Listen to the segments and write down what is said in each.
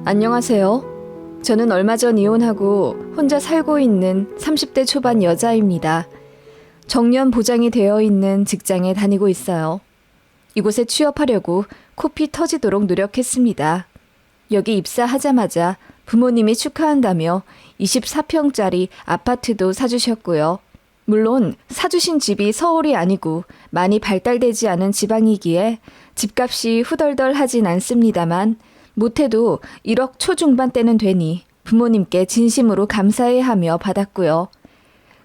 안녕하세요. 저는 얼마 전 이혼하고 혼자 살고 있는 30대 초반 여자입니다. 정년 보장이 되어 있는 직장에 다니고 있어요. 이곳에 취업하려고 코피 터지도록 노력했습니다. 여기 입사하자마자 부모님이 축하한다며 24평짜리 아파트도 사주셨고요. 물론 사주신 집이 서울이 아니고 많이 발달되지 않은 지방이기에 집값이 후덜덜하진 않습니다만 못해도 1억 초중반대는 되니 부모님께 진심으로 감사해하며 받았고요.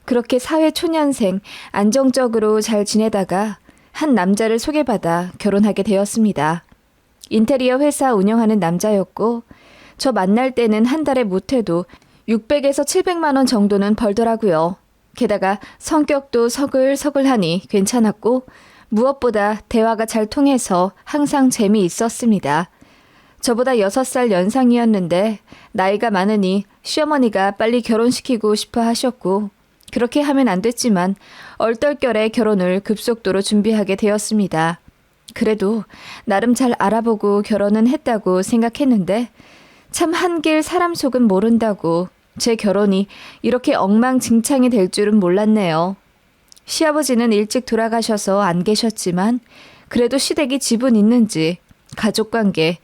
그렇게 사회 초년생 안정적으로 잘 지내다가 한 남자를 소개받아 결혼하게 되었습니다. 인테리어 회사 운영하는 남자였고 저 만날 때는 한 달에 못해도 600에서 700만 원 정도는 벌더라고요. 게다가 성격도 서글서글하니 괜찮았고 무엇보다 대화가 잘 통해서 항상 재미있었습니다. 저보다 6살 연상이었는데 나이가 많으니 시어머니가 빨리 결혼시키고 싶어 하셨고 그렇게 하면 안 됐지만 얼떨결에 결혼을 급속도로 준비하게 되었습니다. 그래도 나름 잘 알아보고 결혼은 했다고 생각했는데 참 한길 사람 속은 모른다고 제 결혼이 이렇게 엉망진창이 될 줄은 몰랐네요. 시아버지는 일찍 돌아가셔서 안 계셨지만 그래도 시댁이 지분 있는지 가족관계,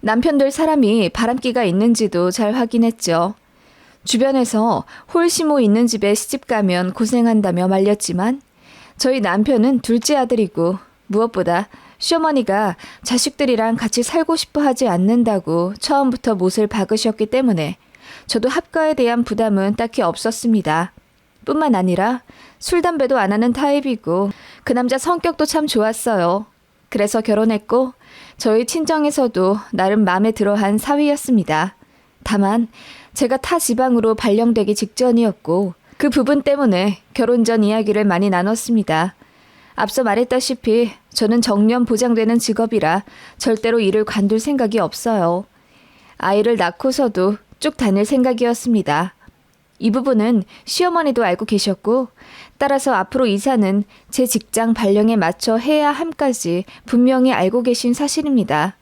남편들 사람이 바람기가 있는지도 잘 확인했죠. 주변에서 홀시모 있는 집에 시집가면 고생한다며 말렸지만 저희 남편은 둘째 아들이고 무엇보다 시어머니가 자식들이랑 같이 살고 싶어 하지 않는다고 처음부터 못을 박으셨기 때문에 저도 합가에 대한 부담은 딱히 없었습니다. 뿐만 아니라 술, 담배도 안 하는 타입이고 그 남자 성격도 참 좋았어요. 그래서 결혼했고 저희 친정에서도 나름 마음에 들어한 사위였습니다. 다만 제가 타 지방으로 발령되기 직전이었고 그 부분 때문에 결혼 전 이야기를 많이 나눴습니다. 앞서 말했다시피 저는 정년 보장되는 직업이라 절대로 일을 관둘 생각이 없어요. 아이를 낳고서도 쭉 다닐 생각이었습니다. 이 부분은 시어머니도 알고 계셨고 따라서 앞으로 이사는 제 직장 발령에 맞춰 해야 함까지 분명히 알고 계신 사실입니다.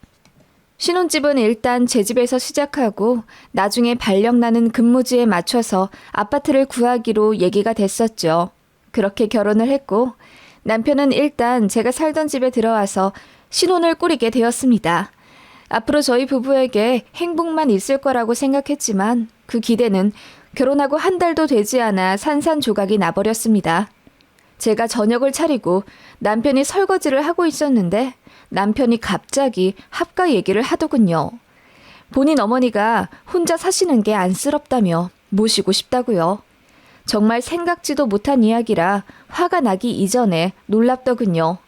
신혼집은 일단 제 집에서 시작하고 나중에 발령 나는 근무지에 맞춰서 아파트를 구하기로 얘기가 됐었죠. 그렇게 결혼을 했고 남편은 일단 제가 살던 집에 들어와서 신혼을 꾸리게 되었습니다. 앞으로 저희 부부에게 행복만 있을 거라고 생각했지만 그 기대는 결혼하고 한 달도 되지 않아 산산조각이 나버렸습니다. 제가 저녁을 차리고 남편이 설거지를 하고 있었는데 남편이 갑자기 합가 얘기를 하더군요. 본인 어머니가 혼자 사시는 게 안쓰럽다며 모시고 싶다고요. 정말 생각지도 못한 이야기라 화가 나기 이전에 놀랍더군요.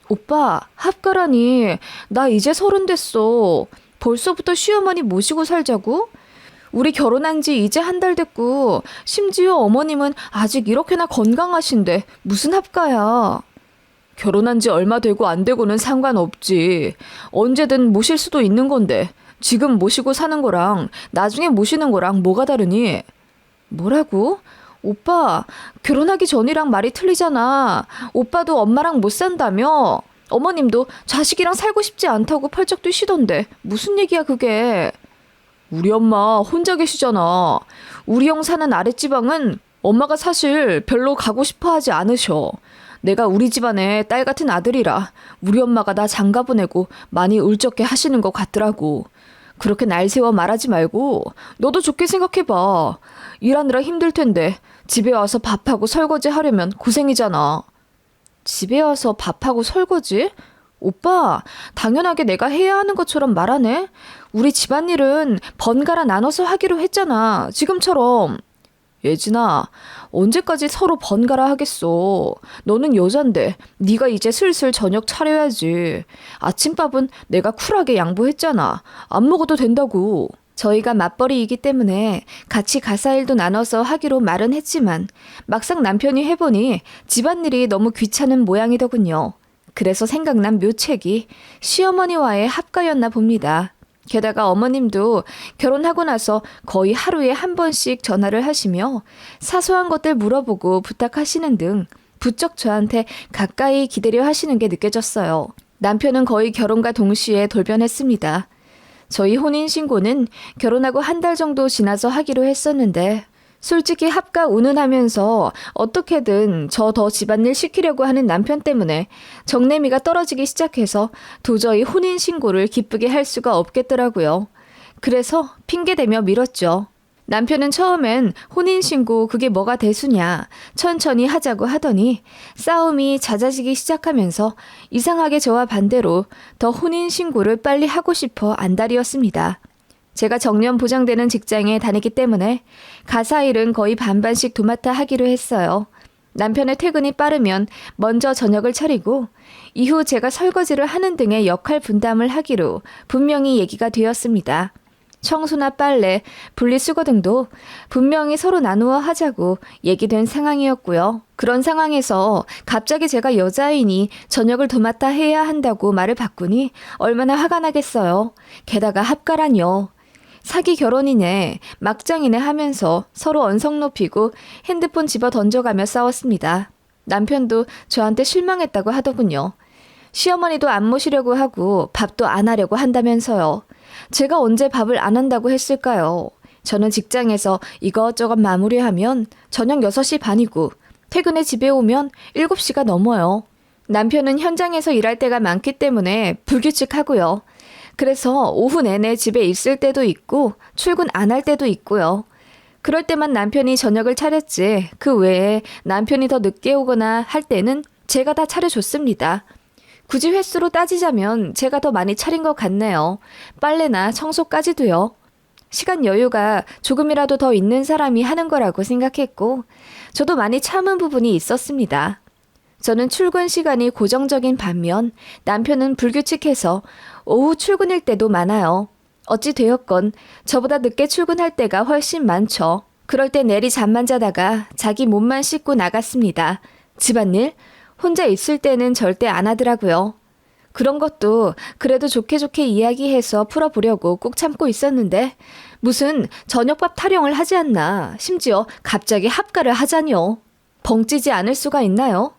오빠, 합가라니. 나 이제 30 됐어. 벌써부터 시어머니 모시고 살자고? 우리 결혼한 지 이제 한 달 됐고 심지어 어머님은 아직 이렇게나 건강하신데 무슨 합가야. 결혼한 지 얼마 되고 안 되고는 상관없지. 언제든 모실 수도 있는 건데 지금 모시고 사는 거랑 나중에 모시는 거랑 뭐가 다르니? 뭐라고? 오빠, 결혼하기 전이랑 말이 틀리잖아. 오빠도 엄마랑 못 산다며? 어머님도 자식이랑 살고 싶지 않다고 펄쩍 뛰시던데 무슨 얘기야 그게? 우리 엄마 혼자 계시잖아. 우리 형 사는 아랫지방은 엄마가 사실 별로 가고 싶어 하지 않으셔. 내가 우리 집안의 딸 같은 아들이라 우리 엄마가 나 장가 보내고 많이 울적해 하시는 것 같더라고. 그렇게 날 세워 말하지 말고 너도 좋게 생각해봐. 일하느라 힘들 텐데 집에 와서 밥하고 설거지 하려면 고생이잖아. 집에 와서 밥하고 설거지? 오빠, 당연하게 내가 해야 하는 것처럼 말하네? 우리 집안일은 번갈아 나눠서 하기로 했잖아. 지금처럼. 예진아, 언제까지 서로 번갈아 하겠어. 너는 여잔데 네가 이제 슬슬 저녁 차려야지. 아침밥은 내가 쿨하게 양보했잖아. 안 먹어도 된다고. 저희가 맞벌이이기 때문에 같이 가사일도 나눠서 하기로 말은 했지만 막상 남편이 해보니 집안일이 너무 귀찮은 모양이더군요. 그래서 생각난 묘책이 시어머니와의 합가였나 봅니다. 게다가 어머님도 결혼하고 나서 거의 하루에 한 번씩 전화를 하시며 사소한 것들 물어보고 부탁하시는 등 부쩍 저한테 가까이 기대려 하시는 게 느껴졌어요. 남편은 거의 결혼과 동시에 돌변했습니다. 저희 혼인신고는 결혼하고 한 달 정도 지나서 하기로 했었는데 솔직히 합가 운운하면서 어떻게든 저 더 집안일 시키려고 하는 남편 때문에 정내미가 떨어지기 시작해서 도저히 혼인신고를 기쁘게 할 수가 없겠더라고요. 그래서 핑계대며 미뤘죠. 남편은 처음엔 혼인신고 그게 뭐가 대수냐 천천히 하자고 하더니 싸움이 잦아지기 시작하면서 이상하게 저와 반대로 더 혼인신고를 빨리 하고 싶어 안달이었습니다. 제가 정년 보장되는 직장에 다니기 때문에 가사일은 거의 반반씩 도맡아 하기로 했어요. 남편의 퇴근이 빠르면 먼저 저녁을 차리고 이후 제가 설거지를 하는 등의 역할 분담을 하기로 분명히 얘기가 되었습니다. 청소나 빨래, 분리수거 등도 분명히 서로 나누어 하자고 얘기된 상황이었고요. 그런 상황에서 갑자기 제가 여자이니 저녁을 도맡아 해야 한다고 말을 바꾸니 얼마나 화가 나겠어요. 게다가 합가라뇨. 사기 결혼이네, 막장이네 하면서 서로 언성 높이고 핸드폰 집어 던져가며 싸웠습니다. 남편도 저한테 실망했다고 하더군요. 시어머니도 안 모시려고 하고 밥도 안 하려고 한다면서요. 제가 언제 밥을 안 한다고 했을까요? 저는 직장에서 이것저것 마무리하면 저녁 6시 반이고 퇴근해 집에 오면 7시가 넘어요. 남편은 현장에서 일할 때가 많기 때문에 불규칙하고요. 그래서 오후 내내 집에 있을 때도 있고 출근 안 할 때도 있고요. 그럴 때만 남편이 저녁을 차렸지 그 외에 남편이 더 늦게 오거나 할 때는 제가 다 차려줬습니다. 굳이 횟수로 따지자면 제가 더 많이 차린 것 같네요. 빨래나 청소까지도요. 시간 여유가 조금이라도 더 있는 사람이 하는 거라고 생각했고 저도 많이 참은 부분이 있었습니다. 저는 출근 시간이 고정적인 반면 남편은 불규칙해서 오후 출근일 때도 많아요. 어찌 되었건 저보다 늦게 출근할 때가 훨씬 많죠. 그럴 때 내리 잠만 자다가 자기 몸만 씻고 나갔습니다. 집안일? 혼자 있을 때는 절대 안 하더라고요. 그런 것도 그래도 좋게 좋게 이야기해서 풀어보려고 꾹 참고 있었는데 무슨 저녁밥 타령을 하지 않나 심지어 갑자기 합가를 하자니요. 벙찌지 않을 수가 있나요?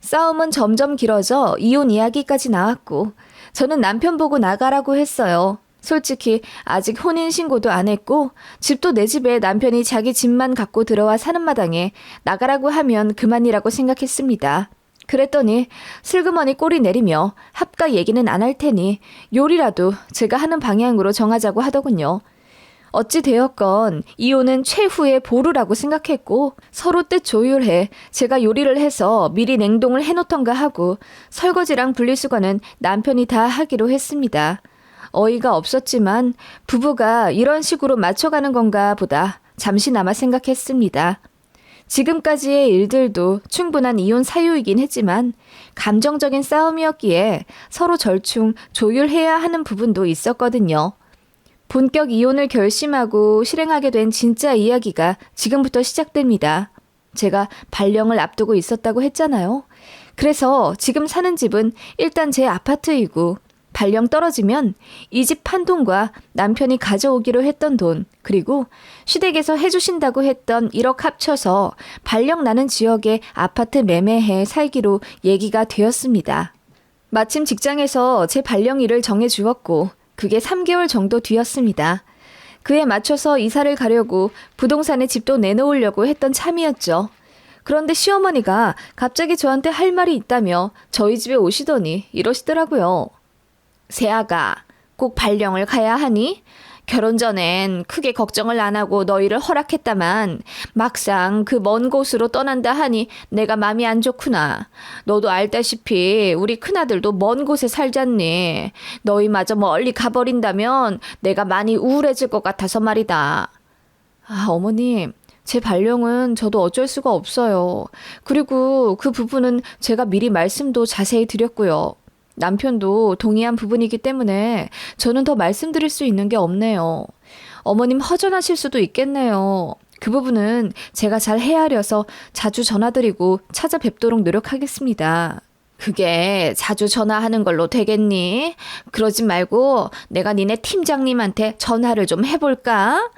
싸움은 점점 길어져 이혼 이야기까지 나왔고 저는 남편 보고 나가라고 했어요. 솔직히 아직 혼인신고도 안 했고 집도 내 집에 남편이 자기 집만 갖고 들어와 사는 마당에 나가라고 하면 그만이라고 생각했습니다. 그랬더니 슬그머니 꼬리 내리며 합가 얘기는 안 할 테니 요리라도 제가 하는 방향으로 정하자고 하더군요. 어찌 되었건 이혼은 최후의 보루라고 생각했고 서로 뜻 조율해 제가 요리를 해서 미리 냉동을 해놓던가 하고 설거지랑 분리수거는 남편이 다 하기로 했습니다. 어이가 없었지만 부부가 이런 식으로 맞춰가는 건가 보다 잠시나마 생각했습니다. 지금까지의 일들도 충분한 이혼 사유이긴 했지만 감정적인 싸움이었기에 서로 절충 조율해야 하는 부분도 있었거든요. 본격 이혼을 결심하고 실행하게 된 진짜 이야기가 지금부터 시작됩니다. 제가 발령을 앞두고 있었다고 했잖아요. 그래서 지금 사는 집은 일단 제 아파트이고 발령 떨어지면 이 집 판 돈과 남편이 가져오기로 했던 돈 그리고 시댁에서 해주신다고 했던 1억 합쳐서 발령 나는 지역에 아파트 매매해 살기로 얘기가 되었습니다. 마침 직장에서 제 발령일을 정해주었고 그게 3개월 정도 뒤였습니다. 그에 맞춰서 이사를 가려고 부동산에 집도 내놓으려고 했던 참이었죠. 그런데 시어머니가 갑자기 저한테 할 말이 있다며 저희 집에 오시더니 이러시더라고요. 세아가 꼭 발령을 가야 하니? 결혼 전엔 크게 걱정을 안 하고 너희를 허락했다만 막상 그 먼 곳으로 떠난다 하니 내가 맘이 안 좋구나. 너도 알다시피 우리 큰아들도 먼 곳에 살잖니. 너희마저 멀리 가버린다면 내가 많이 우울해질 것 같아서 말이다. 아, 어머님. 제 발령은 저도 어쩔 수가 없어요. 그리고 그 부분은 제가 미리 말씀도 자세히 드렸고요. 남편도 동의한 부분이기 때문에 저는 더 말씀드릴 수 있는 게 없네요. 어머님 허전하실 수도 있겠네요. 그 부분은 제가 잘 헤아려서 자주 전화드리고 찾아뵙도록 노력하겠습니다. 그게 자주 전화하는 걸로 되겠니? 그러지 말고 내가 니네 팀장님한테 전화를 좀 해볼까?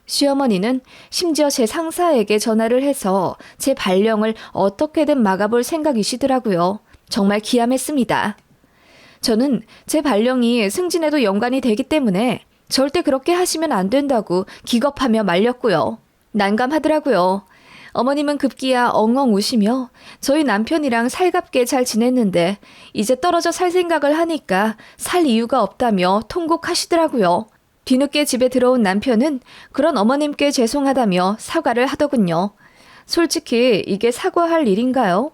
시어머니는 심지어 제 상사에게 전화를 해서 제 발령을 어떻게든 막아볼 생각이시더라고요. 정말 기함했습니다. 저는 제 발령이 승진에도 연관이 되기 때문에 절대 그렇게 하시면 안 된다고 기겁하며 말렸고요. 난감하더라고요. 어머님은 급기야 엉엉 우시며 저희 남편이랑 살갑게 잘 지냈는데 이제 떨어져 살 생각을 하니까 살 이유가 없다며 통곡하시더라고요. 뒤늦게 집에 들어온 남편은 그런 어머님께 죄송하다며 사과를 하더군요. 솔직히 이게 사과할 일인가요?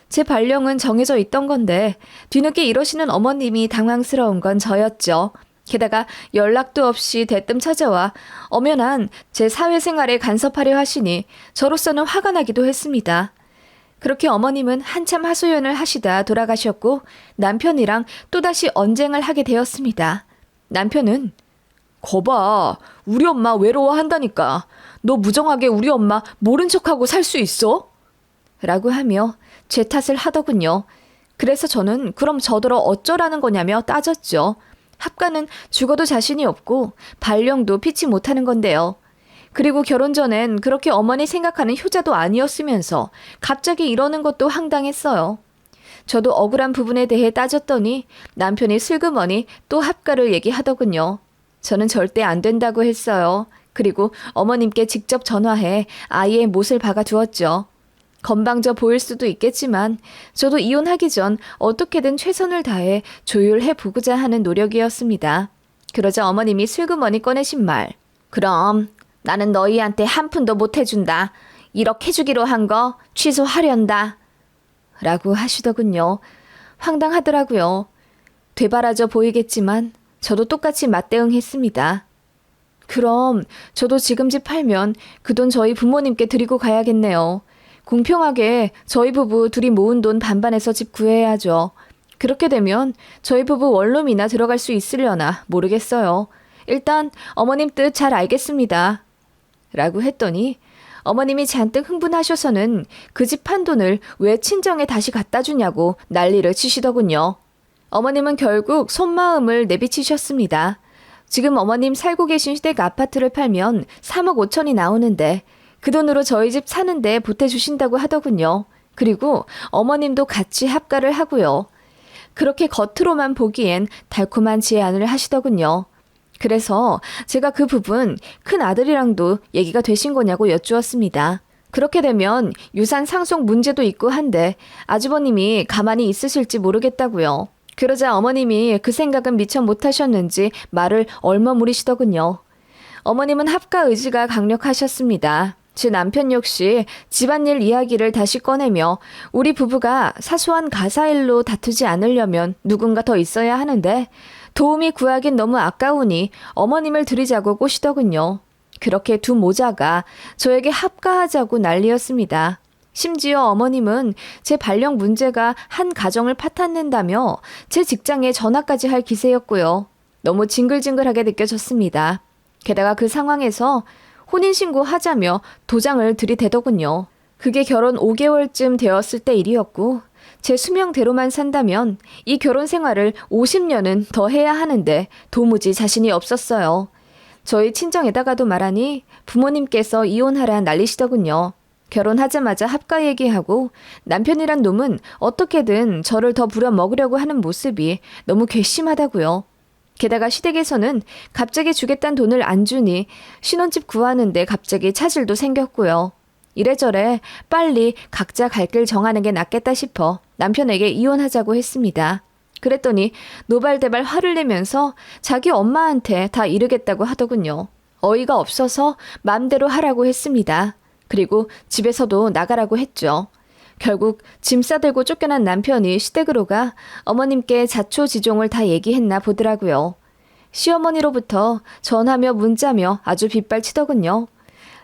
제 발령은 정해져 있던 건데 뒤늦게 이러시는 어머님이 당황스러운 건 저였죠. 게다가 연락도 없이 대뜸 찾아와 엄연한 제 사회생활에 간섭하려 하시니 저로서는 화가 나기도 했습니다. 그렇게 어머님은 한참 하소연을 하시다 돌아가셨고 남편이랑 또다시 언쟁을 하게 되었습니다. 남편은 거봐, 우리 엄마 외로워한다니까. 너 무정하게 우리 엄마 모른 척하고 살 수 있어? 라고 하며 제 탓을 하더군요. 그래서 저는 그럼 저더러 어쩌라는 거냐며 따졌죠. 합가는 죽어도 자신이 없고 발령도 피치 못하는 건데요. 그리고 결혼 전엔 그렇게 어머니 생각하는 효자도 아니었으면서 갑자기 이러는 것도 황당했어요. 저도 억울한 부분에 대해 따졌더니 남편이 슬그머니 또 합가를 얘기하더군요. 저는 절대 안 된다고 했어요. 그리고 어머님께 직접 전화해 아이의 못을 박아두었죠. 건방져 보일 수도 있겠지만 저도 이혼하기 전 어떻게든 최선을 다해 조율해 보고자 하는 노력이었습니다. 그러자 어머님이 슬그머니 꺼내신 말. 그럼 나는 너희한테 한 푼도 못 해준다. 이렇게 주기로 한 거 취소하련다. 라고 하시더군요. 황당하더라고요. 되바라져 보이겠지만 저도 똑같이 맞대응했습니다. 그럼 저도 지금 집 팔면 그 돈 저희 부모님께 드리고 가야겠네요. 공평하게 저희 부부 둘이 모은 돈 반반해서 집 구해야죠. 그렇게 되면 저희 부부 원룸이나 들어갈 수 있으려나 모르겠어요. 일단 어머님 뜻 잘 알겠습니다. 라고 했더니 어머님이 잔뜩 흥분하셔서는 그 집 판 돈을 왜 친정에 다시 갖다 주냐고 난리를 치시더군요. 어머님은 결국 속마음을 내비치셨습니다. 지금 어머님 살고 계신 시댁 아파트를 팔면 3억 5천이 나오는데 그 돈으로 저희 집 사는데 보태주신다고 하더군요. 그리고 어머님도 같이 합가를 하고요. 그렇게 겉으로만 보기엔 달콤한 제안을 하시더군요. 그래서 제가 그 부분 큰 아들이랑도 얘기가 되신 거냐고 여쭈었습니다. 그렇게 되면 유산 상속 문제도 있고 한데 아주버님이 가만히 있으실지 모르겠다고요. 그러자 어머님이 그 생각은 미처 못하셨는지 말을 얼머무리시더군요. 어머님은 합가 의지가 강력하셨습니다. 제 남편 역시 집안일 이야기를 다시 꺼내며 우리 부부가 사소한 가사일로 다투지 않으려면 누군가 더 있어야 하는데 도움이 구하긴 너무 아까우니 어머님을 들이자고 꼬시더군요. 그렇게 두 모자가 저에게 합가하자고 난리였습니다. 심지어 어머님은 제 발령 문제가 한 가정을 파탄낸다며 제 직장에 전화까지 할 기세였고요. 너무 징글징글하게 느껴졌습니다. 게다가 그 상황에서 혼인신고 하자며 도장을 들이대더군요. 그게 결혼 5개월쯤 되었을 때 일이었고 제 수명대로만 산다면 이 결혼 생활을 50년은 더 해야 하는데 도무지 자신이 없었어요. 저희 친정에다가도 말하니 부모님께서 이혼하라 난리시더군요. 결혼하자마자 합가 얘기하고 남편이란 놈은 어떻게든 저를 더 부려먹으려고 하는 모습이 너무 괘씸하다고요. 게다가 시댁에서는 갑자기 주겠다는 돈을 안 주니 신혼집 구하는데 갑자기 차질도 생겼고요. 이래저래 빨리 각자 갈 길 정하는 게 낫겠다 싶어 남편에게 이혼하자고 했습니다. 그랬더니 노발대발 화를 내면서 자기 엄마한테 다 이르겠다고 하더군요. 어이가 없어서 맘대로 하라고 했습니다. 그리고 집에서도 나가라고 했죠. 결국 짐 싸들고 쫓겨난 남편이 시댁으로 가 어머님께 자초지종을 다 얘기했나 보더라고요. 시어머니로부터 전화며 문자며 아주 빗발치더군요.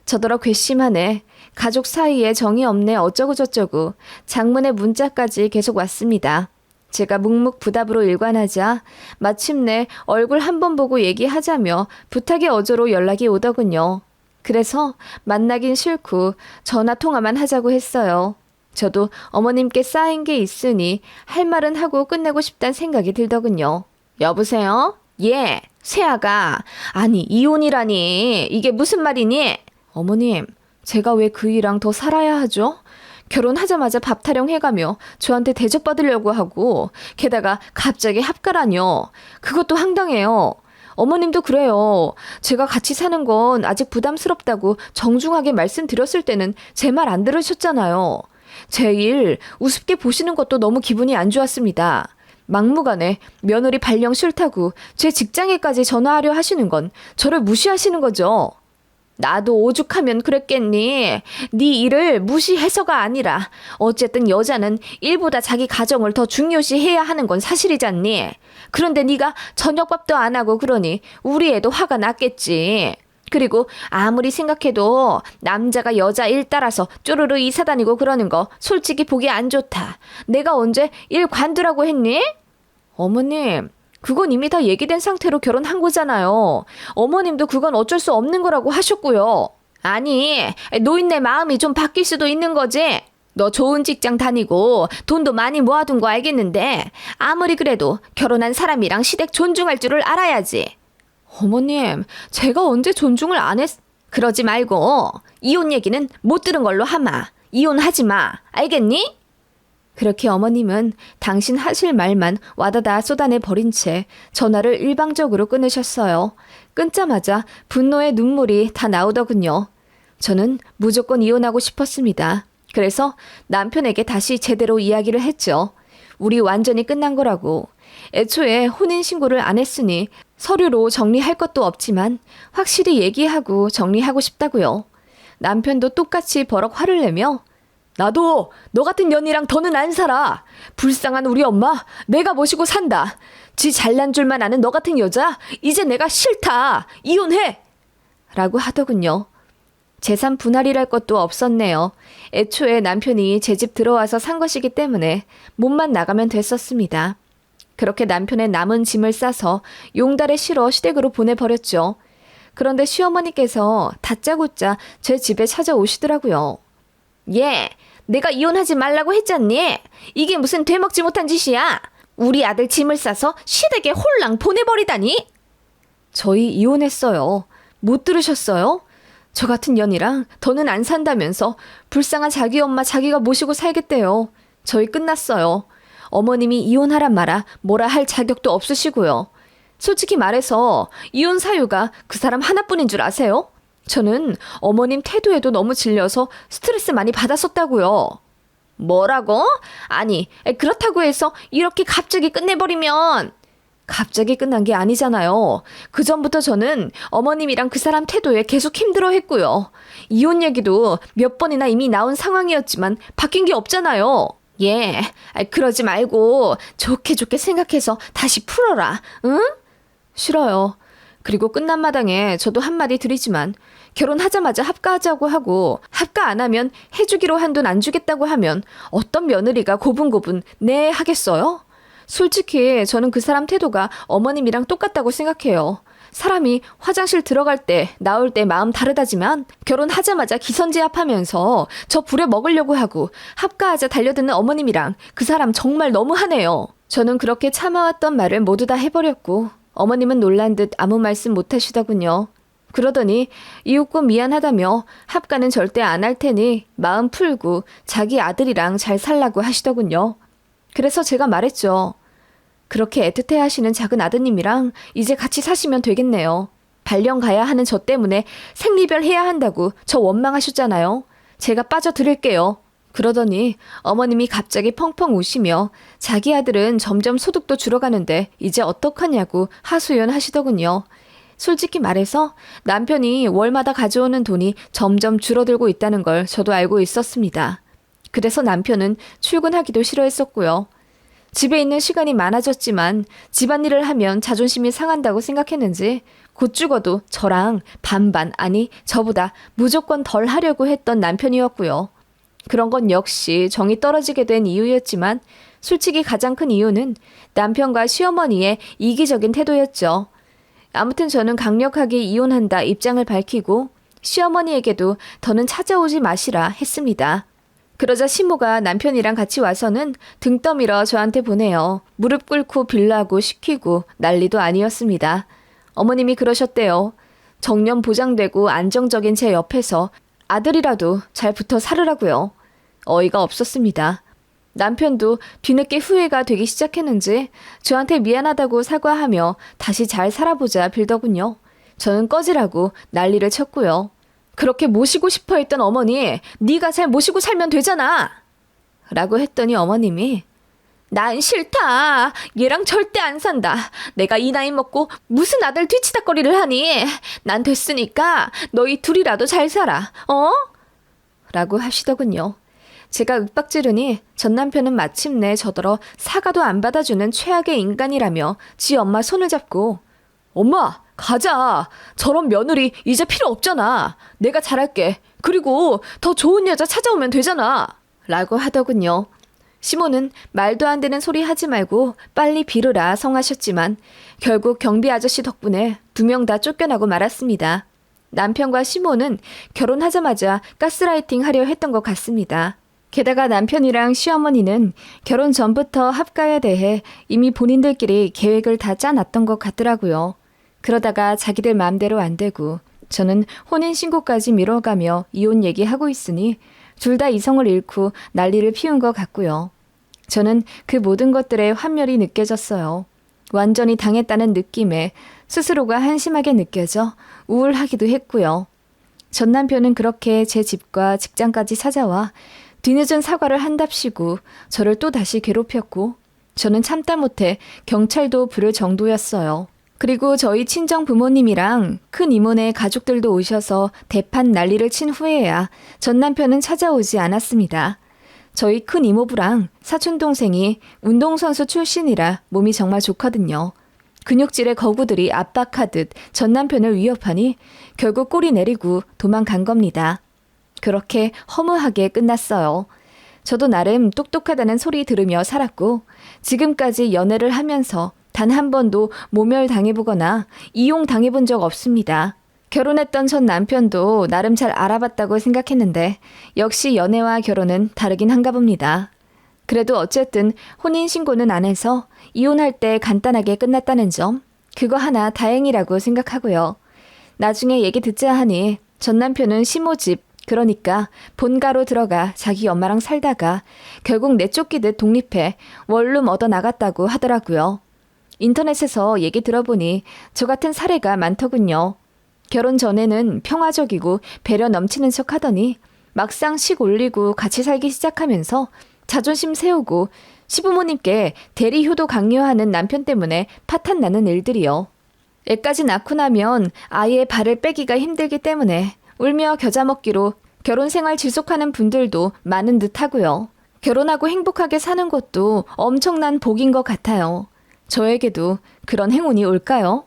저더러 괘씸하네. 가족 사이에 정이 없네 어쩌고저쩌고 장문의 문자까지 계속 왔습니다. 제가 묵묵부답으로 일관하자 마침내 얼굴 한 번 보고 얘기하자며 부탁의 어조로 연락이 오더군요. 그래서 만나긴 싫고 전화통화만 하자고 했어요. 저도 어머님께 쌓인 게 있으니 할 말은 하고 끝내고 싶단 생각이 들더군요. 여보세요? 예, 세아가. 아니 이혼이라니 이게 무슨 말이니? 어머님, 제가 왜 그이랑 더 살아야 하죠? 결혼하자마자 밥 타령 해가며 저한테 대접받으려고 하고 게다가 갑자기 합가라뇨. 그것도 황당해요. 어머님도 그래요. 제가 같이 사는 건 아직 부담스럽다고 정중하게 말씀드렸을 때는 제 말 안 들으셨잖아요. 제 일 우습게 보시는 것도 너무 기분이 안 좋았습니다. 막무가내 며느리 발령 싫다고 제 직장에까지 전화하려 하시는 건 저를 무시하시는 거죠. 나도 오죽하면 그랬겠니? 네 일을 무시해서가 아니라 어쨌든 여자는 일보다 자기 가정을 더 중요시해야 하는 건 사실이잖니. 그런데 네가 저녁밥도 안 하고 그러니 우리 애도 화가 났겠지. 그리고 아무리 생각해도 남자가 여자 일 따라서 쪼르르 이사 다니고 그러는 거 솔직히 보기 안 좋다. 내가 언제 일 관두라고 했니? 어머님, 그건 이미 다 얘기된 상태로 결혼한 거잖아요. 어머님도 그건 어쩔 수 없는 거라고 하셨고요. 아니, 노인네 마음이 좀 바뀔 수도 있는 거지. 너 좋은 직장 다니고 돈도 많이 모아둔 거 알겠는데 아무리 그래도 결혼한 사람이랑 시댁 존중할 줄을 알아야지. 어머님, 제가 언제 존중을 안 했... 그러지 말고 이혼 얘기는 못 들은 걸로 하마. 이혼하지 마. 알겠니? 그렇게 어머님은 당신 하실 말만 와다다 쏟아내 버린 채 전화를 일방적으로 끊으셨어요. 끊자마자 분노의 눈물이 다 나오더군요. 저는 무조건 이혼하고 싶었습니다. 그래서 남편에게 다시 제대로 이야기를 했죠. 우리 완전히 끝난 거라고. 애초에 혼인신고를 안 했으니 서류로 정리할 것도 없지만 확실히 얘기하고 정리하고 싶다고요. 남편도 똑같이 버럭 화를 내며 나도 너 같은 년이랑 더는 안 살아. 불쌍한 우리 엄마 내가 모시고 산다. 지 잘난 줄만 아는 너 같은 여자 이제 내가 싫다. 이혼해. 라고 하더군요. 재산 분할이랄 것도 없었네요. 애초에 남편이 제 집 들어와서 산 것이기 때문에 몸만 나가면 됐었습니다. 그렇게 남편의 남은 짐을 싸서 용달에 실어 시댁으로 보내버렸죠. 그런데 시어머니께서 다짜고짜 제 집에 찾아오시더라고요. 예, 내가 이혼하지 말라고 했잖니? 이게 무슨 되먹지 못한 짓이야? 우리 아들 짐을 싸서 시댁에 홀랑 보내버리다니? 저희 이혼했어요. 못 들으셨어요? 저 같은 년이랑 더는 안 산다면서 불쌍한 자기 엄마 자기가 모시고 살겠대요. 저희 끝났어요. 어머님이 이혼하란 말아 뭐라 할 자격도 없으시고요. 솔직히 말해서 이혼 사유가 그 사람 하나뿐인 줄 아세요? 저는 어머님 태도에도 너무 질려서 스트레스 많이 받았었다고요. 뭐라고? 아니, 그렇다고 해서 이렇게 갑자기 끝내버리면... 갑자기 끝난 게 아니잖아요. 그전부터 저는 어머님이랑 그 사람 태도에 계속 힘들어했고요. 이혼 얘기도 몇 번이나 이미 나온 상황이었지만 바뀐 게 없잖아요. 예, 그러지 말고 좋게 생각해서 다시 풀어라. 응? 싫어요. 그리고 끝난 마당에 저도 한마디 드리지만 결혼하자마자 합가하자고 하고 합가 안 하면 해주기로 한 돈 안 주겠다고 하면 어떤 며느리가 고분고분 네 하겠어요? 솔직히 저는 그 사람 태도가 어머님이랑 똑같다고 생각해요. 사람이 화장실 들어갈 때 나올 때 마음 다르다지만 결혼하자마자 기선제압하면서 저 부려먹으려고 하고 합가하자 달려드는 어머님이랑 그 사람 정말 너무하네요. 저는 그렇게 참아왔던 말을 모두 다 해버렸고 어머님은 놀란 듯 아무 말씀 못하시더군요. 그러더니 이웃고 미안하다며 합가는 절대 안 할 테니 마음 풀고 자기 아들이랑 잘 살라고 하시더군요. 그래서 제가 말했죠. 그렇게 애틋해 하시는 작은 아드님이랑 이제 같이 사시면 되겠네요. 발령 가야 하는 저 때문에 생리별 해야 한다고 저 원망하셨잖아요. 제가 빠져드릴게요. 그러더니 어머님이 갑자기 펑펑 우시며 자기 아들은 점점 소득도 줄어가는데 이제 어떡하냐고 하소연 하시더군요. 솔직히 말해서 남편이 월마다 가져오는 돈이 점점 줄어들고 있다는 걸 저도 알고 있었습니다. 그래서 남편은 출근하기도 싫어했었고요. 집에 있는 시간이 많아졌지만 집안일을 하면 자존심이 상한다고 생각했는지 곧 죽어도 저랑 반반 아니 저보다 무조건 덜 하려고 했던 남편이었고요. 그런 건 역시 정이 떨어지게 된 이유였지만 솔직히 가장 큰 이유는 남편과 시어머니의 이기적인 태도였죠. 아무튼 저는 강력하게 이혼한다 입장을 밝히고 시어머니에게도 더는 찾아오지 마시라 했습니다. 그러자 시모가 남편이랑 같이 와서는 등 떠밀어 저한테 보내요. 무릎 꿇고 빌라고 시키고 난리도 아니었습니다. 어머님이 그러셨대요. 정년 보장되고 안정적인 제 옆에서 아들이라도 잘 붙어 살으라고요. 어이가 없었습니다. 남편도 뒤늦게 후회가 되기 시작했는지 저한테 미안하다고 사과하며 다시 잘 살아보자 빌더군요. 저는 꺼지라고 난리를 쳤고요. 그렇게 모시고 싶어 했던 어머니, 네가 잘 모시고 살면 되잖아! 라고 했더니 어머님이 난 싫다. 얘랑 절대 안 산다. 내가 이 나이 먹고 무슨 아들 뒤치다거리를 하니? 난 됐으니까 너희 둘이라도 잘 살아. 어? 라고 하시더군요. 제가 윽박지르니 전 남편은 마침내 저더러 사과도 안 받아주는 최악의 인간이라며 지 엄마 손을 잡고 엄마 가자. 저런 며느리 이제 필요 없잖아. 내가 잘할게. 그리고 더 좋은 여자 찾아오면 되잖아. 라고 하더군요. 시모는 말도 안 되는 소리 하지 말고 빨리 비르라 성하셨지만 결국 경비 아저씨 덕분에 2명 다 쫓겨나고 말았습니다. 남편과 시모는 결혼하자마자 가스라이팅 하려 했던 것 같습니다. 게다가 남편이랑 시어머니는 결혼 전부터 합가에 대해 이미 본인들끼리 계획을 다 짜놨던 것 같더라고요. 그러다가 자기들 마음대로 안 되고 저는 혼인신고까지 미뤄가며 이혼 얘기하고 있으니 둘 다 이성을 잃고 난리를 피운 것 같고요. 저는 그 모든 것들에 환멸이 느껴졌어요. 완전히 당했다는 느낌에 스스로가 한심하게 느껴져 우울하기도 했고요. 전 남편은 그렇게 제 집과 직장까지 찾아와 뒤늦은 사과를 한답시고 저를 또 다시 괴롭혔고 저는 참다 못해 경찰도 부를 정도였어요. 그리고 저희 친정 부모님이랑 큰 이모네 가족들도 오셔서 대판 난리를 친 후에야 전 남편은 찾아오지 않았습니다. 저희 큰 이모부랑 사촌 동생이 운동선수 출신이라 몸이 정말 좋거든요. 근육질의 거구들이 압박하듯 전 남편을 위협하니 결국 꼬리 내리고 도망간 겁니다. 그렇게 허무하게 끝났어요. 저도 나름 똑똑하다는 소리 들으며 살았고 지금까지 연애를 하면서 단 한 번도 모멸당해보거나 이용당해본 적 없습니다. 결혼했던 전 남편도 나름 잘 알아봤다고 생각했는데 역시 연애와 결혼은 다르긴 한가 봅니다. 그래도 어쨌든 혼인신고는 안 해서 이혼할 때 간단하게 끝났다는 점, 그거 하나 다행이라고 생각하고요. 나중에 얘기 듣자 하니 전 남편은 시모집, 그러니까 본가로 들어가 자기 엄마랑 살다가 결국 내쫓기듯 독립해 원룸 얻어 나갔다고 하더라고요. 인터넷에서 얘기 들어보니 저 같은 사례가 많더군요. 결혼 전에는 평화적이고 배려 넘치는 척 하더니 막상 식 올리고 같이 살기 시작하면서 자존심 세우고 시부모님께 대리 효도 강요하는 남편 때문에 파탄 나는 일들이요. 애까지 낳고 나면 아이의 발을 빼기가 힘들기 때문에 울며 겨자 먹기로 결혼 생활 지속하는 분들도 많은 듯 하고요. 결혼하고 행복하게 사는 것도 엄청난 복인 것 같아요. 저에게도 그런 행운이 올까요?